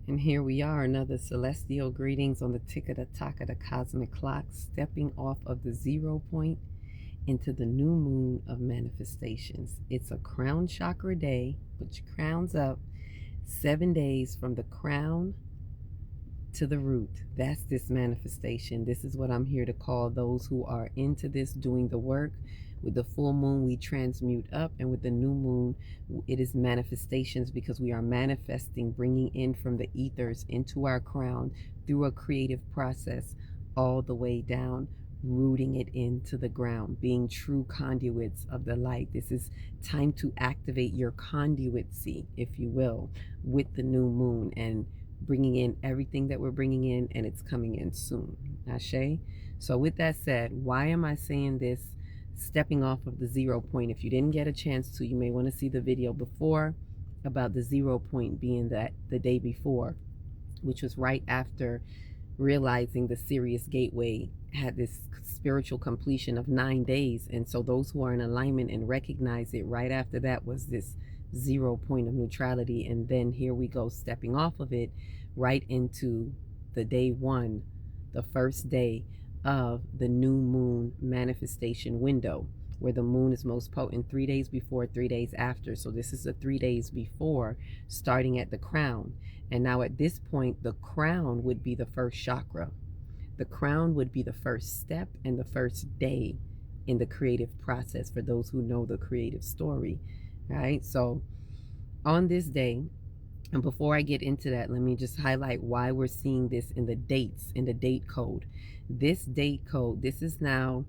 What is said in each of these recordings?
And here we are, another celestial greetings on the tick of the tock of the cosmic clock, stepping off of the 0 point into the new moon of manifestations. It's a crown chakra day. Put your crowns up. 7 days from the crown to the root. That's this manifestation. This is what I'm here to call those who are into this, doing the work. With the full moon, we transmute up, and with the new moon, it is manifestations because we are manifesting, bringing in from the ethers into our crown through a creative process, all the way down, rooting it into the ground, being true conduits of the light. This is time to activate your conduitcy, if you will, with the new moon and bringing in everything that we're bringing in, and it's coming in soon. Ashe. So with that said, why am I saying this, stepping off of the 0 point? If you didn't get a chance to, you may want to see the video before about the 0 point being that the day before, which was right after realizing the Sirius Gateway had this spiritual completion of 9 days. And so those who are in alignment and recognize it, right after that was this 0 point of neutrality. And then here we go, stepping off of it right into the day one, the first day of the new moon manifestation window, where the moon is most potent 3 days before, 3 days after. So this is the 3 days before, starting at the crown. And now at this point, the crown would be the first chakra. The crown would be the first step and the first day in the creative process for those who know the creative story, right? So on this day, and before I get into that, let me just highlight why we're seeing this in the dates, in the date code. This date code, this is now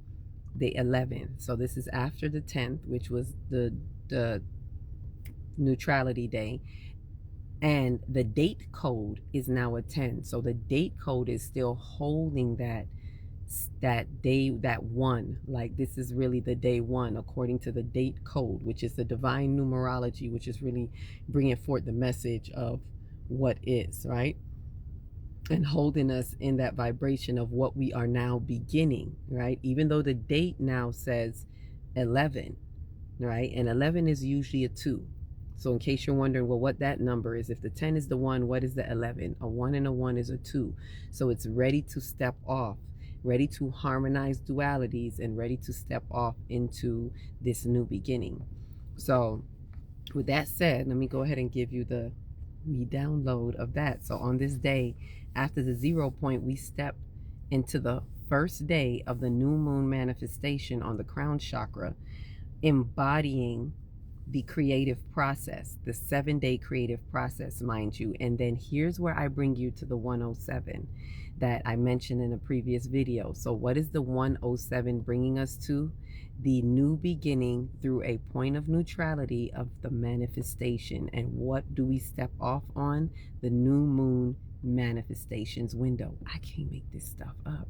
the 11th. So this is after the 10th, which was the neutrality day. And the date code is now a 10. So the date code is still holding that day, that one. Like this is really the day one according to the date code, which is the divine numerology, which is really bringing forth the message of what is, right? And holding us in that vibration of what we are now beginning, right? Even though the date now says 11, right? And 11 is usually a 2. So in case you're wondering, well, what that number is, if the 10 is the 1, what is the 11? A 1 and a 1 is a 2. So it's ready to step off, ready to harmonize dualities, and ready to step off into this new beginning. So with that said, let me go ahead and give you the re-download of that. So on this day, after the 0 point, we step into the first day of the new moon manifestation on the crown chakra, embodying the creative process, the 7-day creative process, mind you. And then here's where I bring you to the 107 that I mentioned in a previous video. So what is the 107 bringing us to? The new beginning through a point of neutrality of the manifestation. And what do we step off on? The new moon manifestations window. I can't make this stuff up.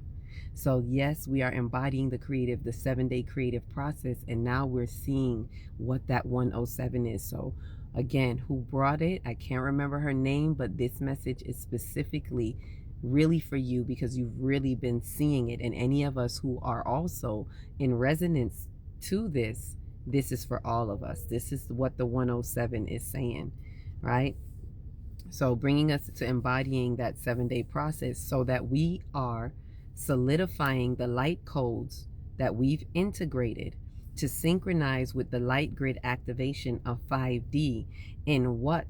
So yes, we are embodying the creative, the 7-day creative process, and now we're seeing what that 107 is. So again, who brought it? I can't remember her name, but this message is specifically really for you because you've really been seeing it. And any of us who are also in resonance to this, this is for all of us. This is what the 107 is saying, right? So bringing us to embodying that 7-day process so that we are solidifying the light codes that we've integrated to synchronize with the light grid activation of 5D in what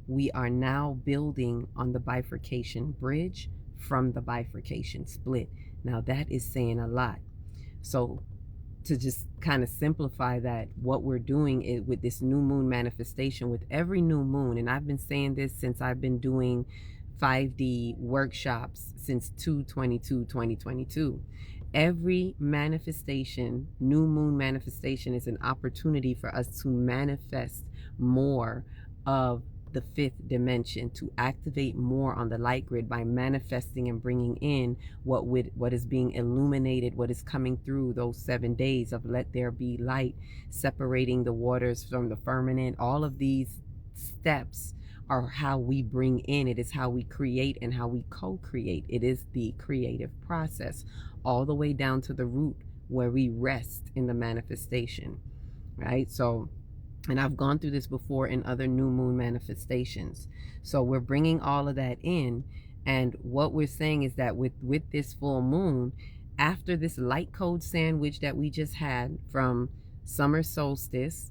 we are now building on the bifurcation bridge from the bifurcation split. Now that is saying a lot. So to just kind of simplify that, what we're doing is with this new moon manifestation, with every new moon, and I've been saying this since I've been doing 5D workshops since 2/22/2022. Every manifestation, new moon manifestation, is an opportunity for us to manifest more of the 5th dimension, to activate more on the light grid by manifesting and bringing in what is being illuminated, what is coming through those 7 days of let there be light, separating the waters from the firmament. All of these steps are how we bring in. It is how we create and how we co-create. It is the creative process all the way down to the root where we rest in the manifestation, right? So And I've gone through this before in other new moon manifestations. So we're bringing all of that in. And what we're saying is that with this full moon, after this light code sandwich that we just had from summer solstice,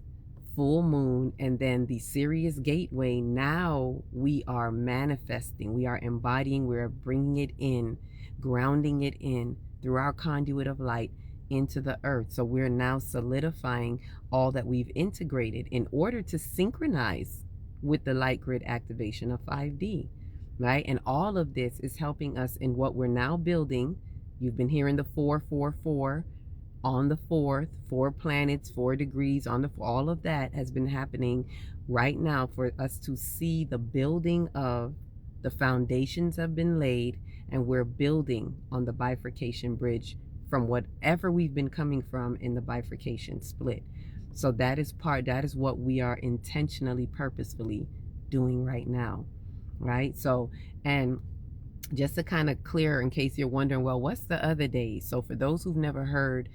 full moon, and then the Sirius gateway, now we are manifesting, we are embodying, we're bringing it in, grounding it in through our conduit of light into the earth. So we're now solidifying all that we've integrated in order to synchronize with the light grid activation of 5D, right? And all of this is helping us in what we're now building. You've been hearing the 444 on the 4th, 4 planets, 4 degrees on the, all of that has been happening right now for us to see the building of the foundations have been laid, and we're building on the bifurcation bridge from whatever we've been coming from in the bifurcation split. So that is what we are intentionally, purposefully doing right now, right? So, and just to kind of clear, in case you're wondering, well, what's the other days? So for those who've never heard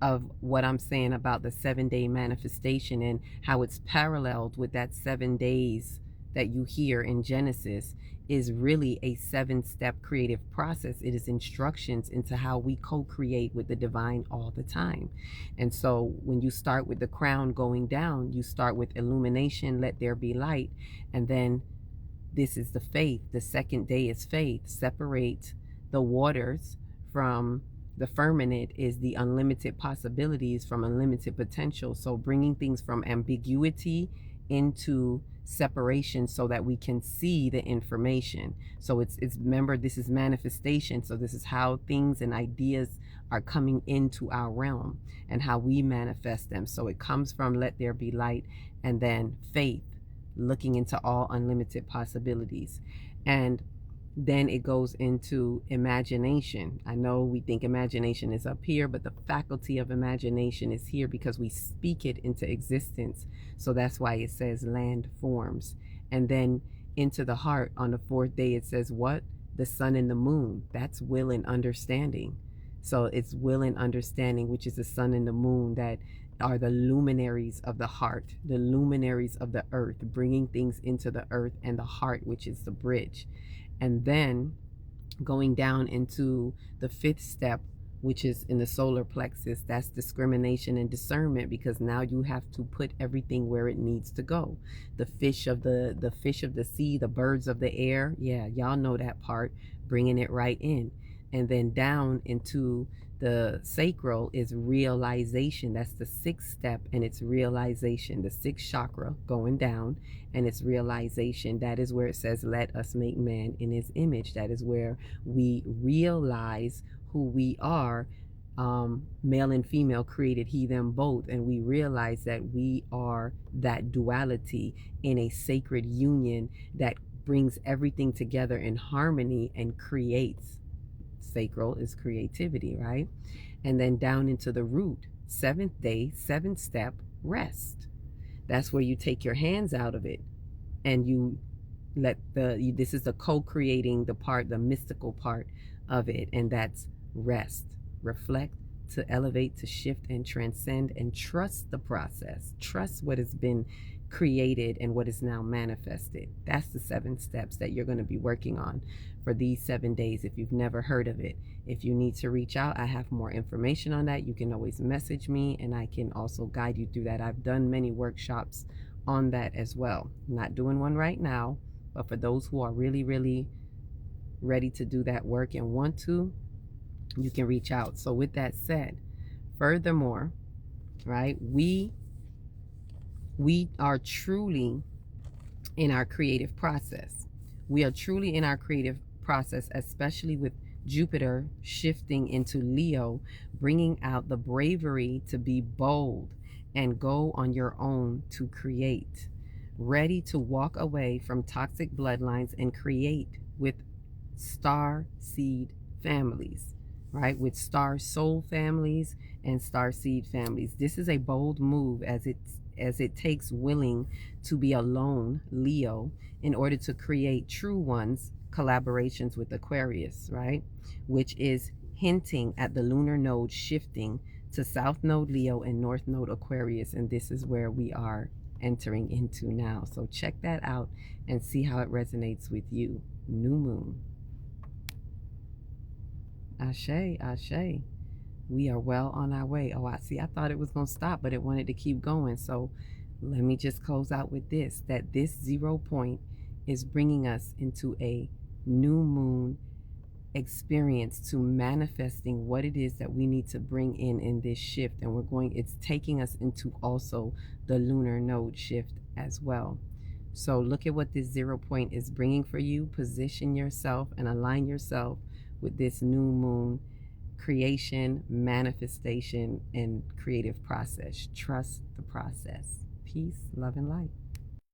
of what I'm saying about the 7-day manifestation and how it's paralleled with that 7 days that you hear in Genesis, is really a 7-step creative process. It is instructions into how we co-create with the divine all the time. And so when you start with the crown going down, you start with illumination, let there be light, and then this is the faith. The second day is faith. Separate the waters from the firmament is the unlimited possibilities from unlimited potential. So bringing things from ambiguity into separation so that we can see the information. So it's remember, this is manifestation. So this is how things and ideas are coming into our realm and how we manifest them. So it comes from let there be light, and then faith, looking into all unlimited possibilities. And then it goes into imagination. I know we think imagination is up here, but the faculty of imagination is here because we speak it into existence. So that's why it says land forms. And then into the heart on the 4th day, it says what? The sun and the moon. That's will and understanding. So it's will and understanding, which is the sun and the moon, that are the luminaries of the heart, the luminaries of the earth, bringing things into the earth and the heart, which is the bridge. And then going down into the 5th step, which is in the solar plexus, that's discrimination and discernment, because now you have to put everything where it needs to go. The fish of the sea, the birds of the air, yeah, y'all know that part, bringing it right in. And then down into the sacral is realization. That's the 6th step, and it's realization, the 6th chakra going down, and it's realization. That is where it says, let us make man in his image. That is where we realize who we are. Male and female created he, them both, and we realize that we are that duality in a sacred union that brings everything together in harmony and creates. Sacral is creativity, right? And then down into the root, 7th day, 7th step, rest. That's where you take your hands out of it and you let this is the co-creating, the part, the mystical part of it, and that's rest, reflect, to elevate, to shift and transcend, and trust the process. Trust what has been created and what is now manifested. That's the 7 steps that you're going to be working on for these 7 days. If you've never heard of it, if you need to reach out, I have more information on that. You can always message me and I can also guide you through that. I've done many workshops on that as well. I'm not doing one right now, but for those who are really, really ready to do that work and want to, you can reach out. So with that said, furthermore, right, we are truly in our creative process. We are truly in our creative process, especially with Jupiter shifting into Leo, bringing out the bravery to be bold and go on your own to create, ready to walk away from toxic bloodlines and create with star seed families, right? With star soul families and star seed families. This is a bold move as it takes willing to be alone, Leo, in order to create true ones, collaborations with Aquarius, right? Which is hinting at the lunar node shifting to South Node Leo and North Node Aquarius. And this is where we are entering into now. So check that out and see how it resonates with you. New moon. Ashe, ashe. We are well on our way. Oh, I see. I thought it was going to stop, but it wanted to keep going. So let me just close out with this, that this 0 point is bringing us into a new moon experience, to manifesting what it is that we need to bring in this shift. And it's taking us into also the lunar node shift as well. So look at what this 0 point is bringing for you. Position yourself and align yourself with this new moon creation, manifestation, and creative process. Trust the process. Peace, love, and light.